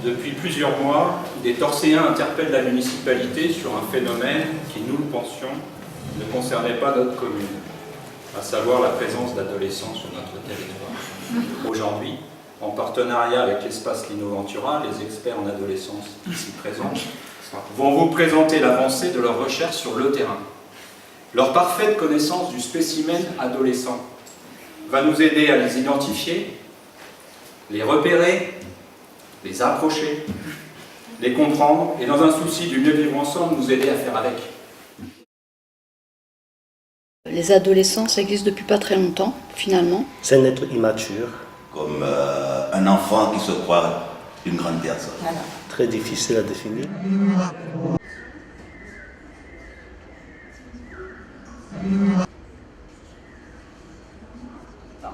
Depuis plusieurs mois, des Torséens interpellent la municipalité sur un phénomène qui, nous le pensions, ne concernait pas notre commune, à savoir la présence d'adolescents sur notre territoire. Aujourd'hui, en partenariat avec l'espace Lino-Ventura, les experts en adolescence ici présents vont vous présenter l'avancée de leurs recherches sur le terrain. Leur parfaite connaissance du spécimen adolescent va nous aider à les identifier, les repérer, les approcher, les comprendre et dans un souci du mieux vivre ensemble, nous aider à faire avec. Les adolescents, ça existe depuis pas très longtemps, finalement. C'est un être immature. Comme un enfant qui se croit une grande personne. Voilà. Très difficile à définir.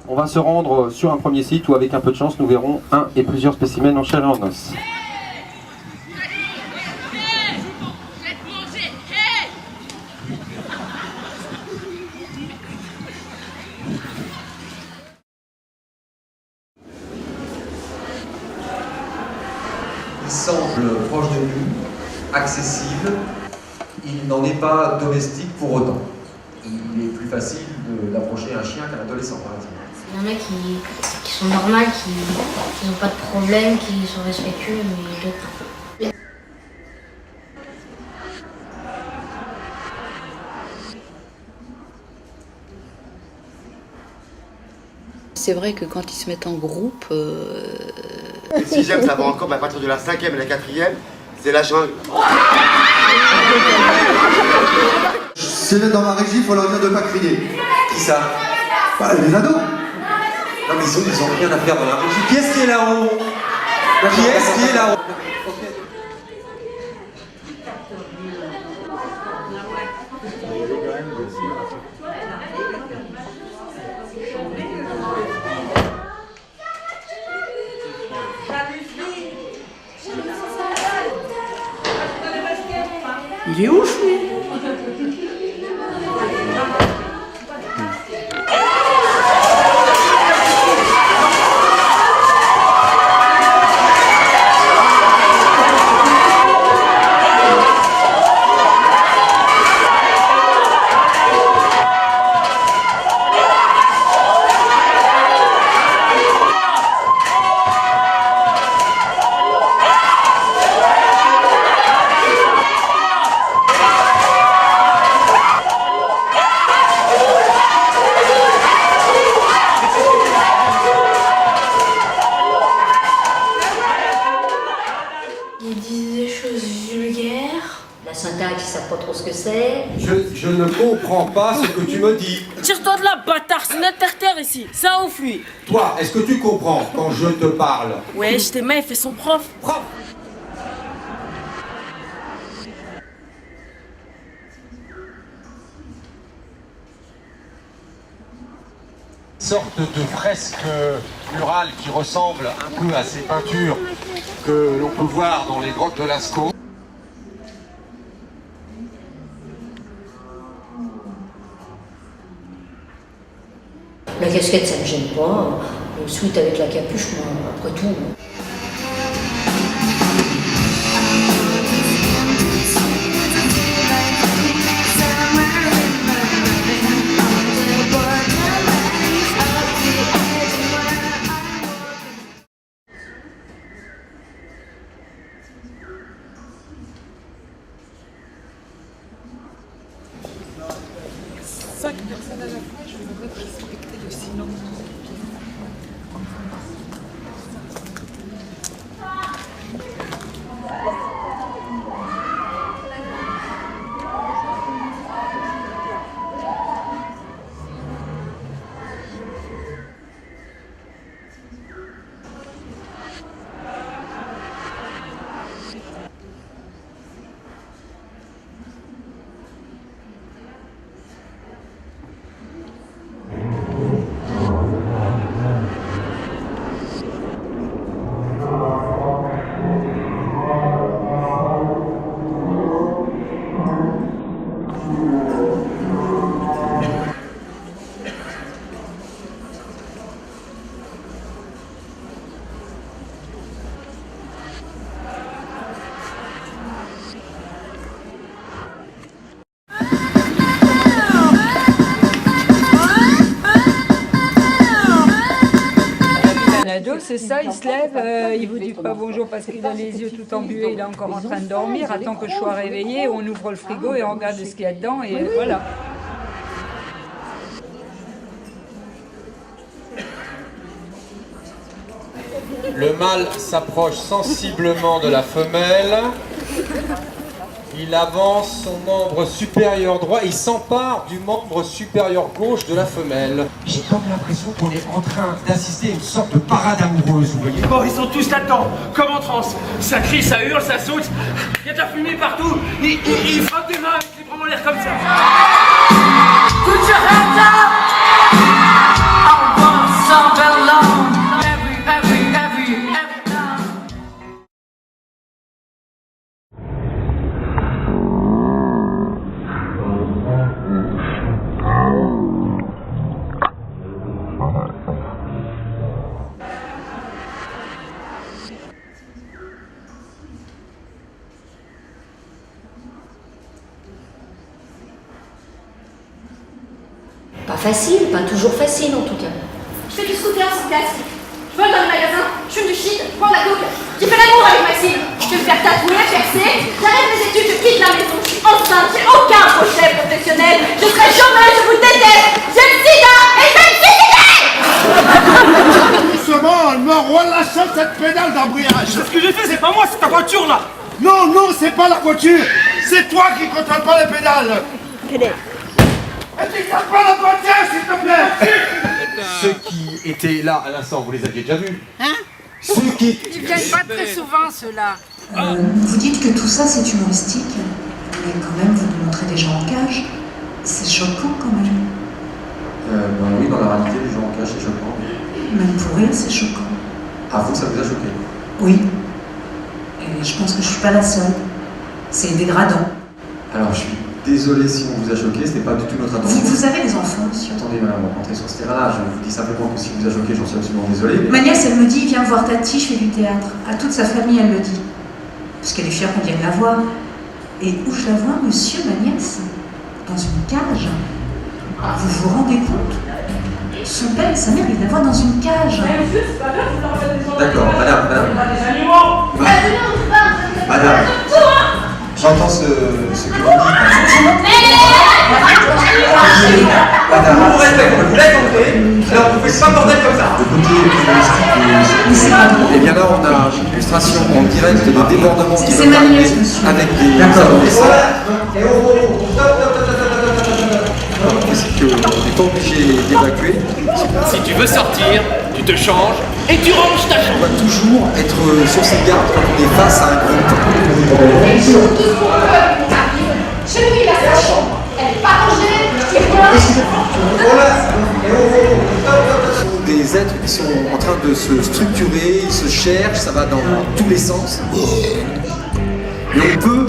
On va se rendre sur un premier site où, avec un peu de chance, nous verrons un et plusieurs spécimens en chair et en os. Il semble proche de nous, accessible, il n'en est pas domestique pour autant. Il est plus facile d'approcher un chien qu'un adolescent, par exemple. Il y en a qui sont normales, qui n'ont pas de problème, qui sont respectueux, mais d'autres. C'est vrai que quand ils se mettent en groupe... Le 6e, ça va encore, mais à partir de la 5e et la 4e, c'est la jungle. C'est dans ma régie, il faut leur dire de ne pas crier. Qui ça? Bah, les ados. Non mais ils ont rien à faire dans la régie. Qui est-ce qui est là-haut? Qui est-ce qui est là-haut? Il est ouf, lui. Ils disent des choses vulgaires. La syntaxe, ils savent pas trop ce que c'est. Je ne comprends pas ce que tu me dis. Tire-toi de là, bâtard, c'est notre terre ici. Ça ouf, lui. Toi, est-ce que tu comprends quand je te parle? Ouais, je t'aimais, il fait son prof. Prof! Sorte de fresque murale qui ressemble un peu à ces peintures que l'on peut voir dans les grottes de Lascaux. La casquette, ça me gêne pas. Le sweat avec la capuche, moi, après tout. Cinq personnes à la fois, je voudrais respecter le silence. ado, c'est ça, il se lève, il vous dit pas bonjour parce qu'il a les yeux tout embués, il est encore en train de dormir, attend que je sois réveillée, on ouvre le frigo et on regarde ce qu'il y a dedans et voilà. Le mâle s'approche sensiblement de la femelle. Il avance son membre supérieur droit, il s'empare du membre supérieur gauche de la femelle. J'ai comme l'impression qu'on est en train d'assister à une sorte de parade amoureuse, vous voyez. Bon, ils sont tous là-dedans, comme en transe. Ça crie, ça hurle, ça saute. Il y a de la fumée partout. Ils frottent des mains avec les bras en l'air comme ça. Put your hands up! I want some belong. Every time. Pas facile, pas toujours facile en tout cas. Je fais du scooter sans casque. Je vole dans le magasin, je fume du shit, je prends la coke. J'ai fait l'amour avec Maxime. Je vais me faire tatouer, percer. J'arrête mes études, je quitte la maison. Je suis enceinte, j'ai aucun projet professionnel. Je serai chômeuse, je vous déteste. J'ai le sida et je vais me suicider. Doucement, elle me relâche cette pédale d'embrayage. Ce que j'ai fait, c'est pas moi, c'est ta voiture là. Non, non, c'est pas la voiture. C'est toi qui contrôle pas les pédales. Quel est Et tu tapes pas la voiture, s'il te plaît. Ceux qui étaient là à l'instant, vous les aviez déjà vus? Hein? Ceux qui... Ils viennent pas très souvent ceux-là. Vous dites que tout ça c'est humoristique, mais quand même vous nous montrez des gens en cage. C'est choquant quand même. Ben oui, dans la réalité, les gens en cage, c'est choquant. Même pour rire, c'est choquant. Ah, vous, ça vous a choqué? Oui. Et je pense que je suis pas la seule. C'est dégradant. Alors, je suis désolé si on vous a choqué, ce n'est pas du tout notre intention. Vous avez des enfants, monsieur? Attendez, madame, on va rentrer sur ce terrain-là. Je vous dis simplement que si vous a choqué, j'en suis absolument désolé. Ma nièce, elle me dit, viens voir Tati, je fais du théâtre. À toute sa famille, elle le dit. Parce qu'elle est fière qu'on vienne la voir. Et où je la vois, monsieur, ma nièce? Dans une cage. Vous vous rendez compte? Son père et sa mère, ils la voient dans une cage. D'accord, madame. Madame. J'entends ce que vous dites. Madame, vous respectez, vous laissez entrer, alors vous faites pas bordel comme ça. Et bien là, on a une illustration en direct de débordement qui C'est va ma arriver nièce, monsieur. avec des adolescents. Parce qu'on n'est pas obligé d'évacuer. Si tu veux sortir, tu te changes et tu ranges ta chambre. On va toujours être sur ses gardes quand on est face à un groupe. Chez lui, il a sa chambre. Elle est pas rangée, il est pas. Des êtres qui sont en train de se structurer, ils se cherchent, ça va dans tous les sens. Et on peut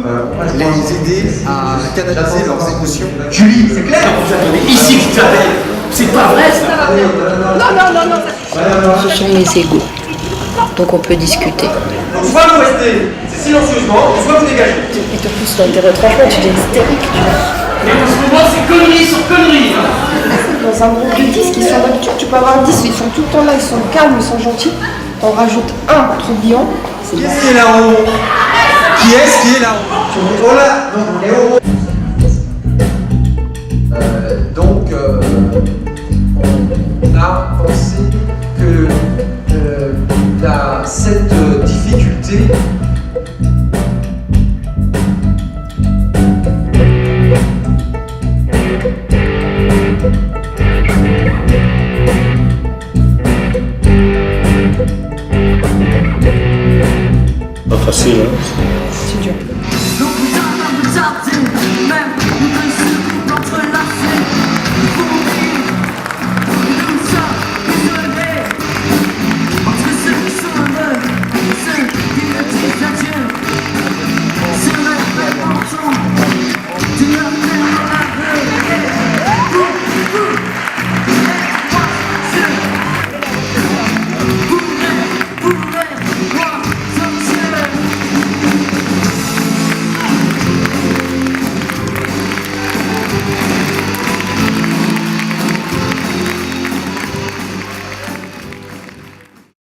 les aider à canaliser leurs émotions. Julie, c'est clair. Mais ici, tu t'appelles. C'est pas vrai ça. Non. Ce sont mes égos. Donc on peut discuter. Donc soit vous restez, c'est silencieusement, soit vous dégagez. Et te pousse dans tes retranchements, tu es hystérique, tu vois. Mais parce que moi, c'est conneries sur conneries. Dans un groupe de 10 qui sont d'habitude, tu peux avoir 10, ils sont tout le temps là, ils sont calmes, ils sont gentils. On rajoute un trublion. Qui est-ce qui est là-haut? Qui est-ce qui est là-haut? Oh là! Donc, on a pensé que cette difficulté Pas facile, hein? C'est dur.